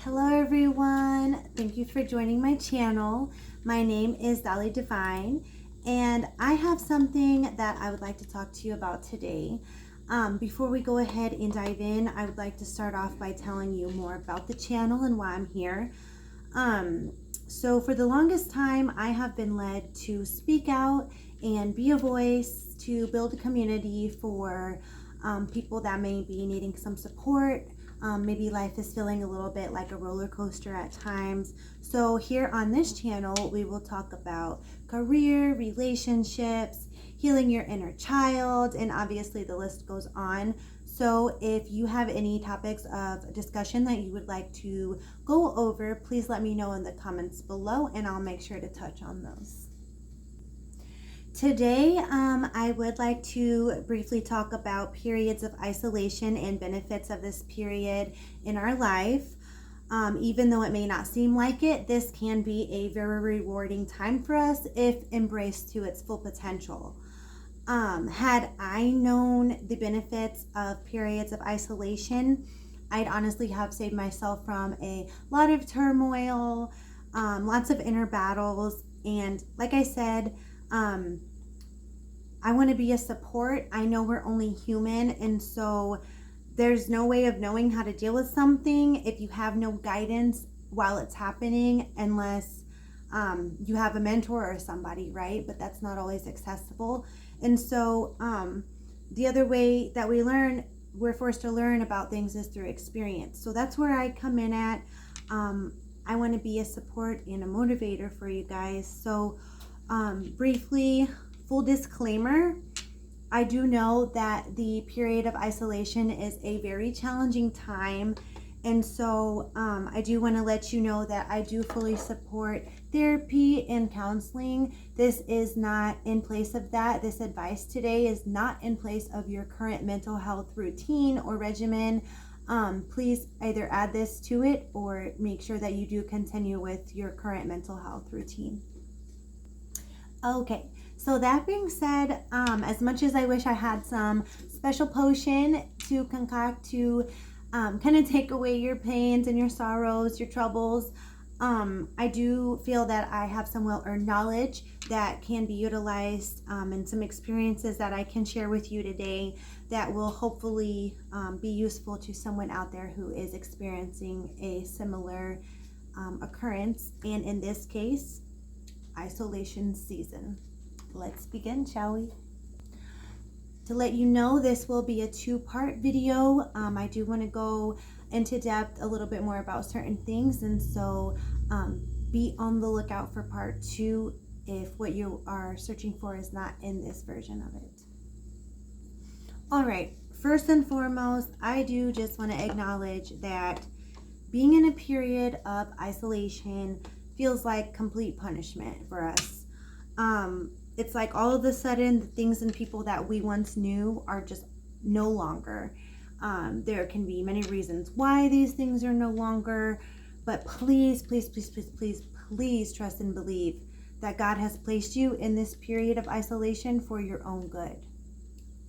Hello everyone, thank you for joining my channel. My name is Dolly Divine and I have something that I would like to talk to you about today. Before we go ahead and dive in, I would like to start off by telling you more about the channel and why I'm here. So for the longest time, I have been led to speak out and be a voice to build a community for people that may be needing some support. Maybe life is feeling a little bit like a roller coaster at times. So here on this channel, we will talk about career, relationships, healing your inner child, and obviously the list goes on. So if you have any topics of discussion that you would like to go over, please let me know in the comments below and I'll make sure to touch on those. Today, I would like to briefly talk about periods of isolation and benefits of this period in our life. Even though it may not seem like it, this can be a very rewarding time for us if embraced to its full potential. Had I known the benefits of periods of isolation, I'd honestly have saved myself from a lot of turmoil, lots of inner battles, and like I said, I want to be a support. I know we're only human, and so there's no way of knowing how to deal with something if you have no guidance while it's happening, unless you have a mentor or somebody, right? But that's not always accessible. And so the other way that we're forced to learn about things is through experience. So that's where I come in at. I want to be a support and a motivator for you guys. So briefly, full disclaimer, I do know that the period of isolation is a very challenging time. And so I do want to let you know that I do fully support therapy and counseling. This is not in place of that. This advice today is not in place of your current mental health routine or regimen. Please either add this to it or make sure that you do continue with your current mental health routine. Okay, so that being said, as much as I wish I had some special potion to concoct to kind of take away your pains and your sorrows, your troubles, I do feel that I have some well-earned knowledge that can be utilized and some experiences that I can share with you today that will hopefully be useful to someone out there who is experiencing a similar occurrence, and in this case, isolation season. Let's begin, shall we? To let you know, this will be a two-part video. I do want to go into depth a little bit more about certain things, and so be on the lookout for part 2 if what you are searching for is not in this version of it. All right, first and foremost, I do just want to acknowledge that being in a period of isolation feels like complete punishment for us. It's like all of a sudden the things and people that we once knew are just no longer. There can be many reasons why these things are no longer, but please, please, please, please, please, please trust and believe that God has placed you in this period of isolation for your own good.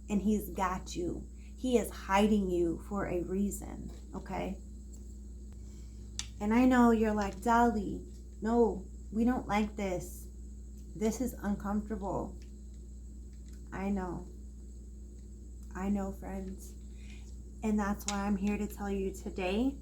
And He's got you. He is hiding you for a reason, okay? And I know you're like, Dolly, no, we don't like this. This is uncomfortable. I know, friends. And that's why I'm here to tell you today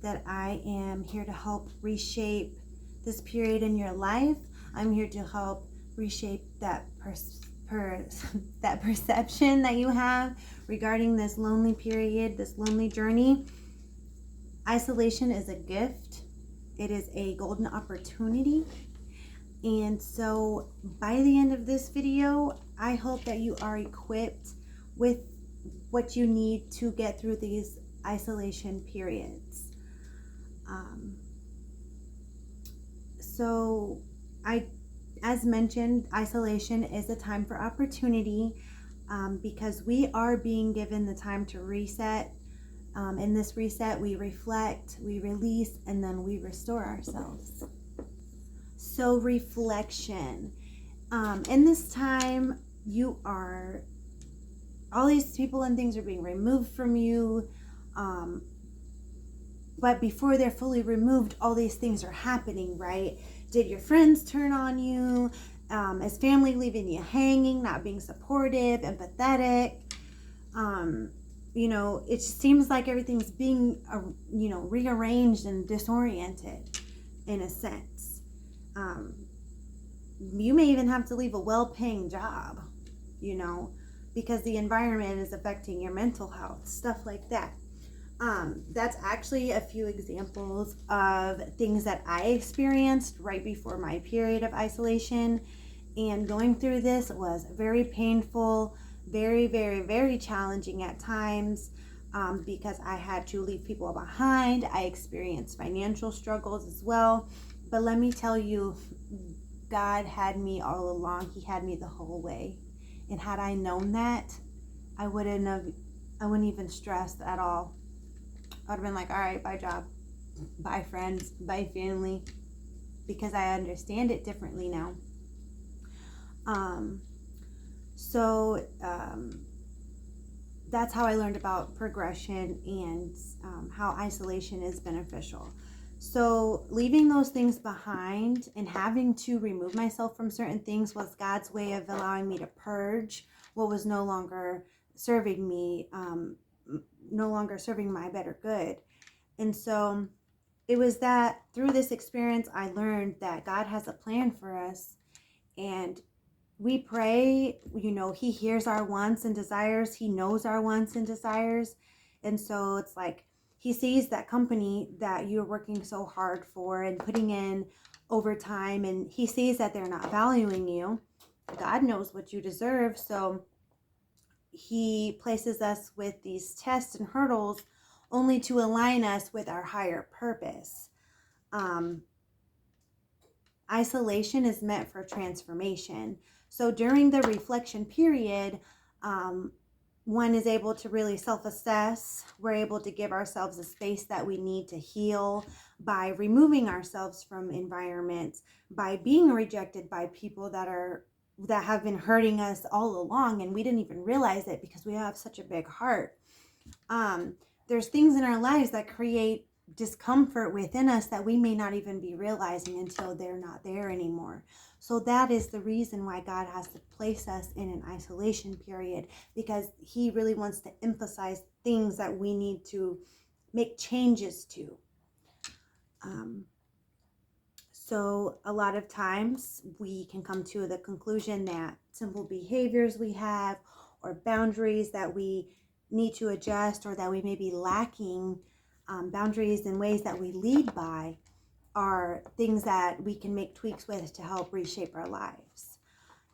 that I am here to help reshape this period in your life. I'm here to help reshape that that perception that you have regarding this lonely period, this lonely journey. Isolation is a gift. It is a golden opportunity. And so by the end of this video, I hope that you are equipped with what you need to get through these isolation periods. As mentioned, isolation is a time for opportunity because we are being given the time to reset. In this reset, we reflect, we release, and then we restore ourselves. So reflection. In this time, all these people and things are being removed from you. But before they're fully removed, all these things are happening, right? Did your friends turn on you? Is family leaving you hanging, not being supportive, empathetic? It seems like everything's being, rearranged and disoriented in a sense. Um, you may even have to leave a well-paying job, you know, because the environment is affecting your mental health, stuff like that. That's actually a few examples of things that I experienced right before my period of isolation. And going through this was very painful, very, very, very challenging at times, because I had to leave people behind. I experienced financial struggles as well. But let me tell you, God had me all along. He had me the whole way. And had I known that, I wouldn't even stress at all. I'd have been like, all right, bye job, bye friends, bye family, because I understand it differently now. Um, so that's how I learned about progression and how isolation is beneficial. So leaving those things behind and having to remove myself from certain things was God's way of allowing me to purge what was no longer serving me, no longer serving my better good. And so it was that through this experience, I learned that God has a plan for us. And we pray, He hears our wants and desires. He knows our wants and desires. And so it's like He sees that company that you're working so hard for and putting in overtime, and He sees that they're not valuing you. God knows what you deserve. So He places us with these tests and hurdles only to align us with our higher purpose. Um, Isolation is meant for transformation. So during the reflection period, um, one is able to really self-assess. We're able to give ourselves a space that we need to heal by removing ourselves from environments, by being rejected by people that have been hurting us all along, and we didn't even realize it because we have such a big heart. There's things in our lives that create discomfort within us that we may not even be realizing until they're not there anymore. So that is the reason why God has to place us in an isolation period, because He really wants to emphasize things that we need to make changes to. So a lot of times we can come to the conclusion that simple behaviors we have or boundaries that we need to adjust, or that we may be lacking, boundaries and ways that we lead by, are things that we can make tweaks with to help reshape our lives.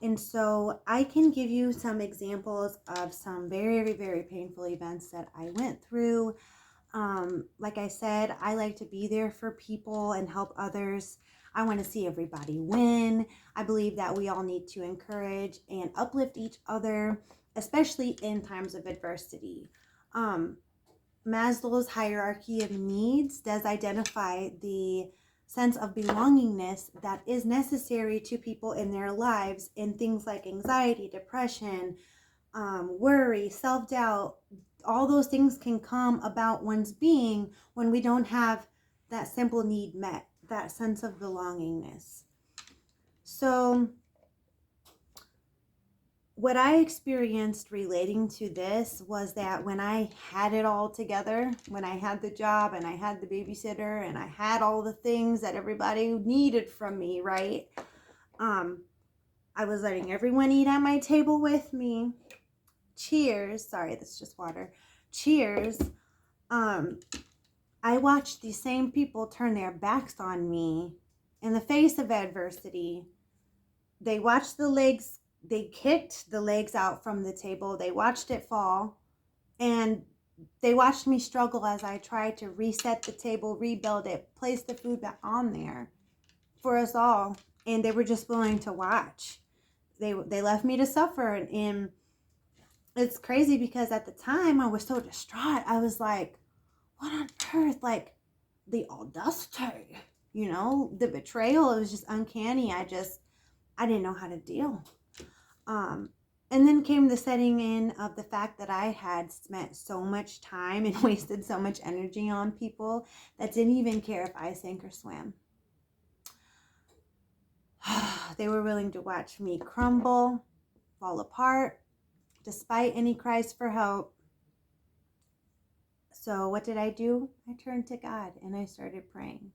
And so I can give you some examples of some very, very painful events that I went through. Like I said, I like to be there for people and help others. I want to see everybody win. I believe that we all need to encourage and uplift each other, especially in times of adversity. Maslow's hierarchy of needs does identify the sense of belongingness that is necessary to people in their lives in things like anxiety, depression, worry, self-doubt. All those things can come about one's being when we don't have that simple need met, that sense of belongingness. So what I experienced relating to this was that when I had it all together, when I had the job and I had the babysitter and I had all the things that everybody needed from me, right? I was letting everyone eat at my table with me. Cheers. Sorry, that's just water. Cheers. I watched these same people turn their backs on me in the face of adversity. They watched they kicked the legs out from the table. They watched it fall, and they watched me struggle as I tried to reset the table, rebuild it, place the food back on there for us all. And they were just willing to watch. They left me to suffer. And it's crazy because at the time I was so distraught. I was like, what on earth? Like, the audacity, the betrayal. It was just uncanny. I didn't know how to deal. And then came the setting in of the fact that I had spent so much time and wasted so much energy on people that didn't even care if I sank or swam. They were willing to watch me crumble, fall apart, despite any cries for help. So what did I do? I turned to God and I started praying.